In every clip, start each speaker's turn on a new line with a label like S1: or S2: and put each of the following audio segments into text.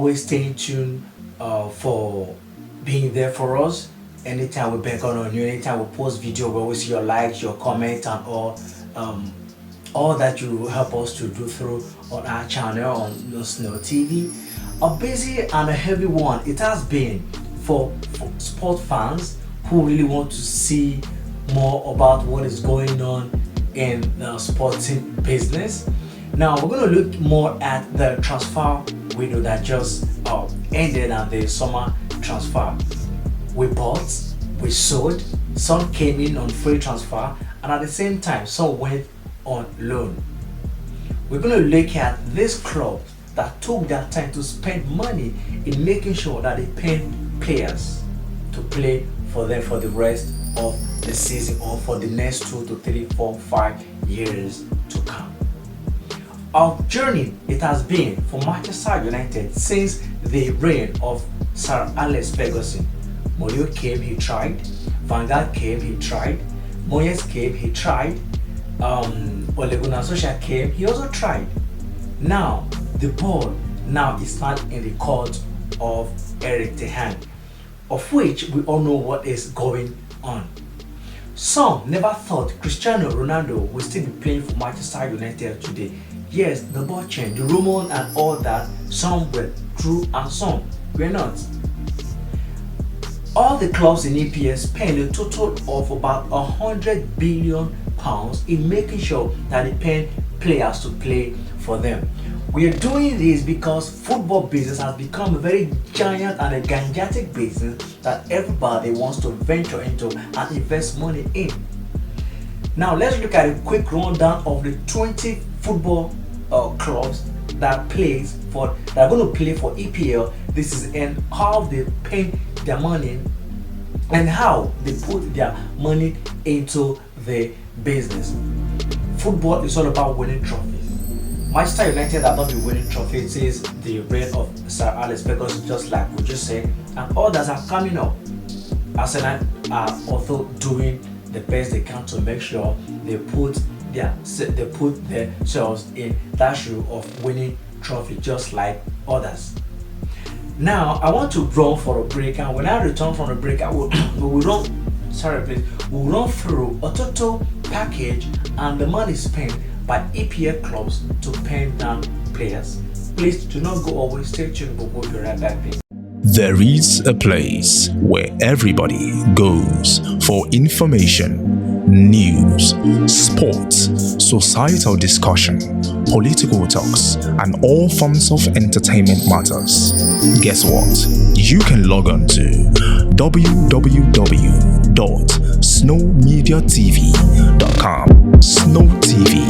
S1: always staying tuned for being there for us. Anytime we back on you, anytime we post video, we always see your likes, your comments, and um, all that you help us to do through on our channel on Snow TV. A busy and a heavy one it has been for sport fans who really want to see more about what is going on in the sporting business. Now we're going to look more at the transfer window that just ended and the summer transfer. We bought, we sold, some came in on free transfer, and at the same time some went on loan. We're going to look at this club that took their time to spend money in making sure that they pay players to play for them for the rest of the season or for the next 2 to 3, 4, 5 years to come. Our journey it has been for Manchester United since the reign of Sir Alex Ferguson. Mourinho came, he tried. Van Gaal came, he tried. Moyes came, he tried. Ole Gunnar Solskjaer came, he also tried. Now the ball now is not in the court of Erik ten Hag, of which we all know what is going on. Some never thought Cristiano Ronaldo would still be playing for Manchester United today. Yes, the ball changed, the rumors and all that, some were true and some were not. All the clubs in EPL spend a total of about £100 billion in making sure that they pay players to play for them. We are doing this because football business has become a very giant and a gigantic business that everybody wants to venture into and invest money in. Now let's look at a quick rundown of the 20 football clubs that are going to play for EPL. This is and how they pay their money and how they put their money into the business. Football is all about winning trophies. Manchester United have not been winning trophies since the reign of Sir Alex Ferguson, just like we just said, and others are coming up. Arsenal are also doing the best they can to make sure they put themselves in that shoe of winning trophy, just like others. Now I want to run for a break, and when I return from the break, we'll run through a total package and the money spent by EPL clubs to pen down players. Please do not go away, stay tuned, we'll be right back.
S2: There is a place where everybody goes for information, news, sports, societal discussion, political talks, and all forms of entertainment matters. Guess what? You can log on to www.snowmediatv.com. Snow TV,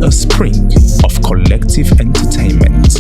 S2: a spring of collective entertainment.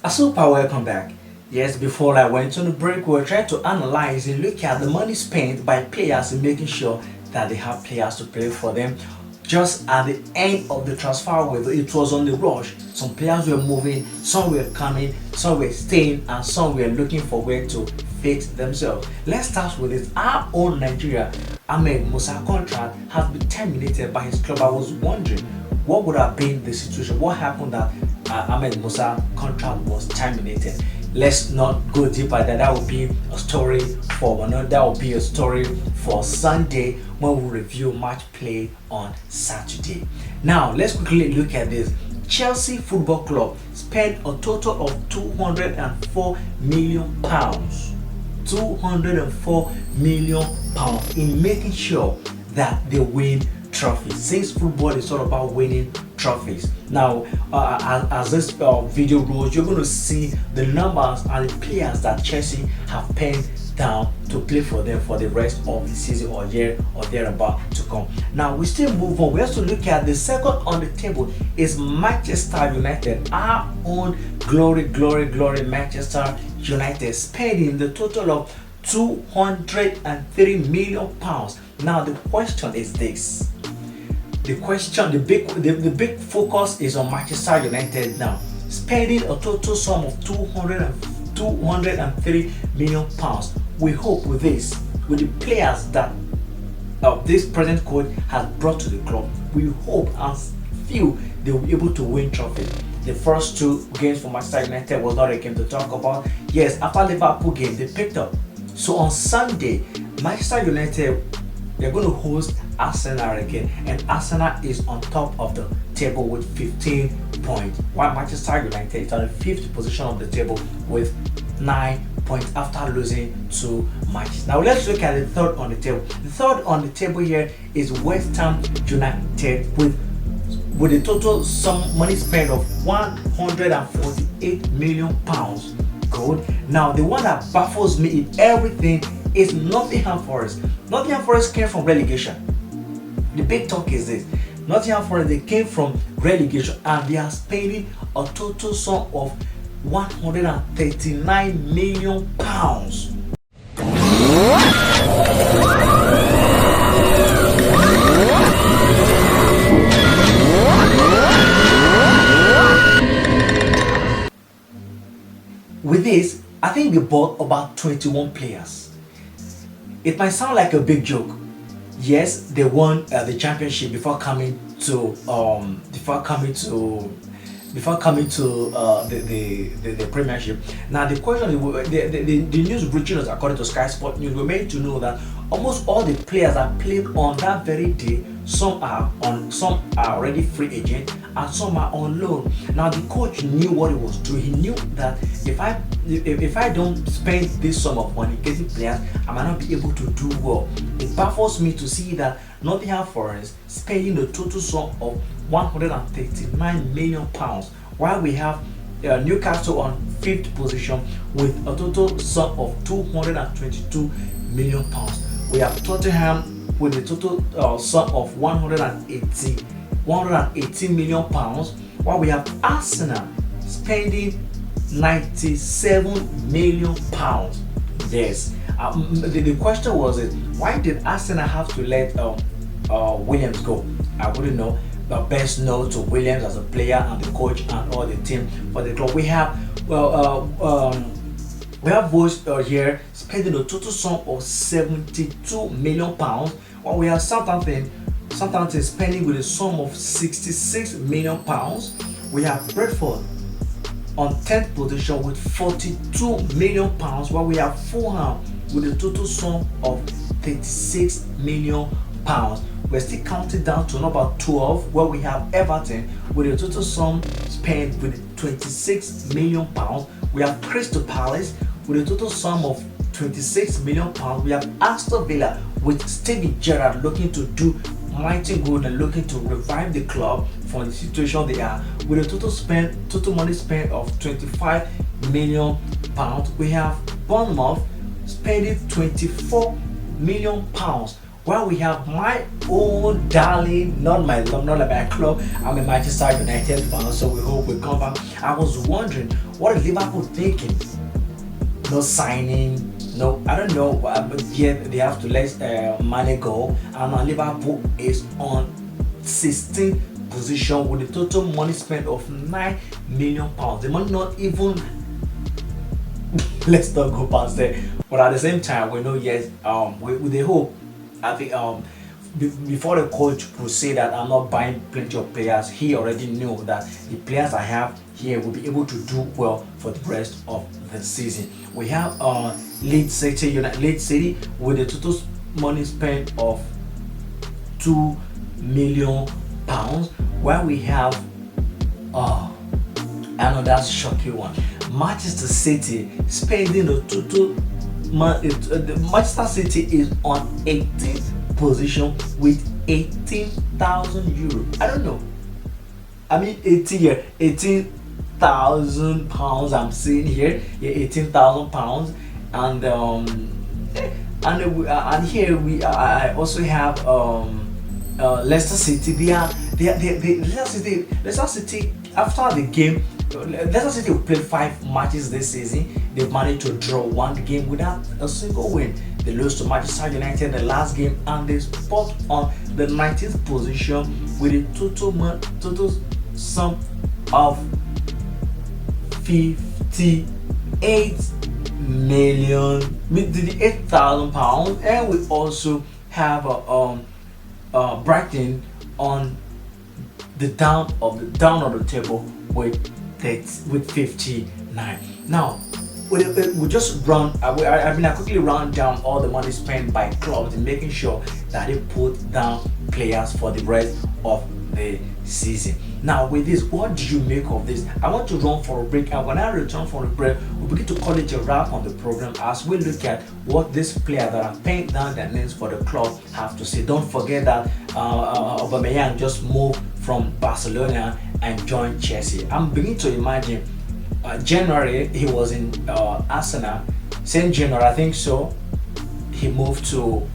S1: Super, welcome back. Yes, before I went on the break, we were trying to analyze and look at the money spent by players and making sure that they have players to play for them. Just at the end of the transfer window, it was on the rush. Some players were moving, some were coming, some were staying, and some were looking for where to fix themselves. Let's start with this. Our own Nigeria, Ahmed Musa contract has been terminated by his club. I was wondering what would have been the situation, what happened that Ahmed Musa contract was terminated. Let's not go deeper. That will be a story for another. That will be a story for Sunday when we review match play on Saturday. Now let's quickly look at this. Chelsea Football Club spent a total of £204 million. £204 million in making sure that they win trophies. Since football is all about winning trophies. Now as this video rolls, you're going to see the numbers and the players that Chelsea have penned down to play for them for the rest of the season or year or thereabout to come. Now we still move on. We have to look at the second on the table is Manchester United. Our own glory Manchester United, spending the total of £203 million. Now the question is this. The big focus is on Manchester United now, spending a total sum of £203 million. We hope with this, with the players that this present coach has brought to the club, we hope and feel they will be able to win trophy. The first two games for Manchester United was not a game to talk about. Yes, after Liverpool game, they picked up. So on Sunday, Manchester United, they're going to host Arsenal again, and Arsenal is on top of the table with 15 points, while Manchester United is on the 5th position of the table with 9 points after losing to matches. Now let's look at the third on the table. The third on the table here is West Ham United with a total sum money spent of 148 million pounds. Good. Now the one that baffles me in everything is Nottingham Forest. Nottingham Forest came from relegation. The big talk is this: Nottingham Forest, they came from relegation and they are spending a total sum of 139 million pounds. With this, I think they bought about 21 players. It might sound like a big joke. Yes, they won the championship before coming to the Premiership. Now the question is, the news breaking us according to Sky Sport News, we're made to know that almost all the players that played on that very day, some are already free agent and some are on loan. Now the coach knew what he was doing. He knew that if I don't spend this sum of money getting players, I might not be able to do well. It baffles me to see that Nottingham Forest spending the total sum of 139 million pounds, while we have Newcastle on 5th position with a total sum of 222 million pounds. We have Tottenham with a total sum of 180 million pounds, while we have Arsenal spending 97 million pounds. Yes. The question was, why did Arsenal have to let Williams go? I wouldn't know, but best known to Williams as a player and the coach and all the team for the club. We have Wolves here spending a total sum of 72 million pounds, while we have Southampton spending with a sum of 66 million pounds. We have Brentford on 10th position with 42 million pounds, while we have Fulham with a total sum of 36 million pounds. We're still counting down to number 12, where we have Everton with a total sum spent with 26 million pounds. We have Crystal Palace with a total sum of 26 million pounds. We have Aston Villa with Steven Gerrard looking to do mighty good and looking to revive the club from the situation they are, with a total money spent of 25 million pounds. We have Bournemouth spending 24 million pounds, while we have my own darling, not my club, I'm a Manchester United fan, so we hope we come back. I was wondering, what is Liverpool thinking? No signing, no, I don't know, but yet they have to let money go, and Liverpool is on 16th position with a total money spent of 9 million pounds. The money not even let's not go past there, but at the same time we know, yes, with the hope, I think before the coach could say that I'm not buying plenty of players, he already knew that the players I have here will be able to do well for the rest of the season. We have Leeds City with a total money spent of 2 million pounds, while we have another shocking one, Manchester City spending a total Manchester City is on 18th position with 18,000 euros. I don't know. I mean 18,000 pounds. I'm seeing here, yeah, 18,000 pounds, and here I also have Leicester City. Leicester City after the game. Leicester City played 5 matches this season. They've managed to draw 1 game without a single win. They lost to Manchester United the last game, and they spot on the 19th position with a total sum of 58,000 pounds. And we also have Brighton on the down of the table with 59. Now we just run. I quickly run down all the money spent by clubs in making sure that they put down players for the rest of the season. Now with this, what do you make of this? I want to run for a break, and when I return from the break, we'll begin to call it a wrap on the program as we look at what these players that are paying down their names for the club have to say. Don't forget that Aubameyang just moved from Barcelona and joined Chelsea. I'm beginning to imagine January he was in Arsenal. Same January, I think so, he moved to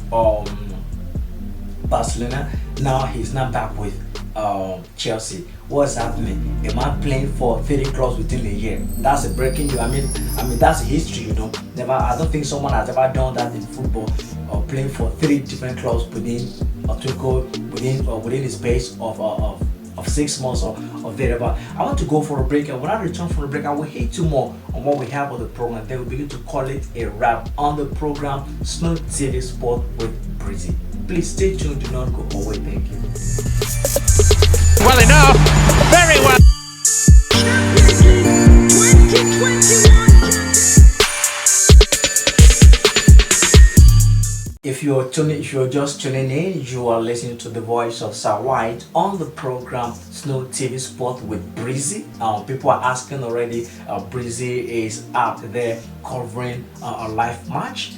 S1: Barcelona. Now he's not back with Chelsea. What's happening? A man playing for 30 clubs within a year. That's a breaking news. I mean that's history, Never. I don't think someone has ever done that in football, or playing for 3 different clubs within the space of 6 months or thereabout. I want to go for a break, and when I return from the break, I will hit you more on what we have on the program. Then we'll begin to call it a wrap on the program Snow TV Sport with Breezy. Please stay tuned, do not go away. Thank you.
S3: Well enough, very well.
S1: If you're just tuning in, you are listening to the voice of Sir White on the program Snow TV Sport with Breezy. People are asking already. Breezy is out there covering a live match.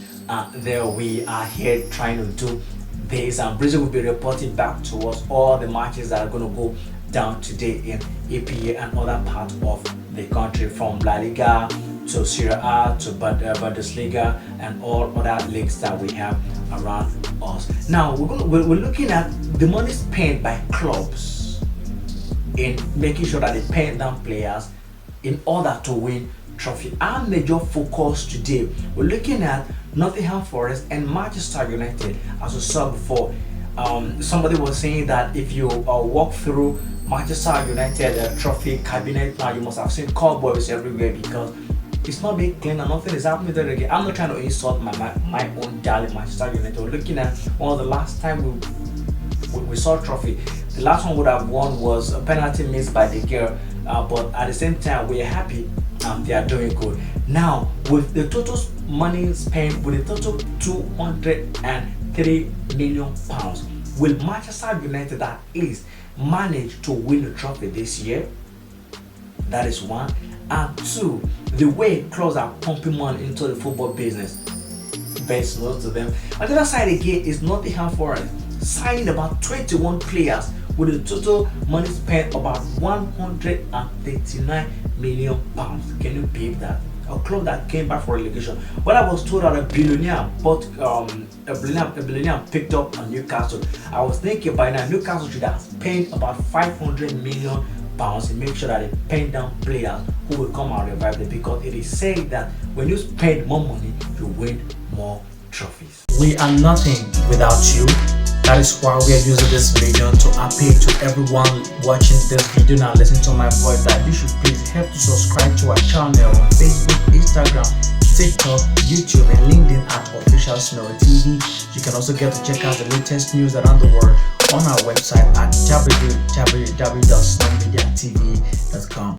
S1: There we are here trying to do this, and Breezy will be reporting back to us all the matches that are going to go down today in EPA and other parts of the country, from La Liga to Serie A to Bundesliga and all other leagues that we have around us. Now we're looking at the money spent by clubs in making sure that they pay down players in order to win trophy. Our major focus today, we're looking at Nottingham Forest and Manchester United. As we saw before, somebody was saying that if you walk through Manchester United trophy cabinet now, you must have seen cowboys everywhere, because it's not being clean and nothing is happening there again. I'm not trying to insult my own darling Manchester United. We're looking at one of the last time we saw a trophy. The last one would have won was a penalty missed by the girl, but at the same time we are happy they are doing good. Now with the total money spent, with the total 203 million pounds, will Manchester United at least manage to win the trophy this year? That is one. And two, the way clubs are pumping money into the football business, best known to them. On the other side again is Nottingham Forest signing about 21 players with a total money spent about 139 million pounds. Can you believe that? A club that came back for relegation. Well, I was told that a billionaire picked up on Newcastle. I was thinking by now Newcastle should have spent about 500 million pounds to make sure that they pen down players who will come and revive them, because it is said that when you spend more money, you win more trophies. We are nothing without you. That is why we are using this video to appeal to everyone watching this video now, listen to my voice, that you should please help to subscribe to our channel on Facebook, Instagram, TikTok, YouTube, and LinkedIn at Official Snow TV. You can also get to check out the latest news around the world on our website at www.snowmediatv.com.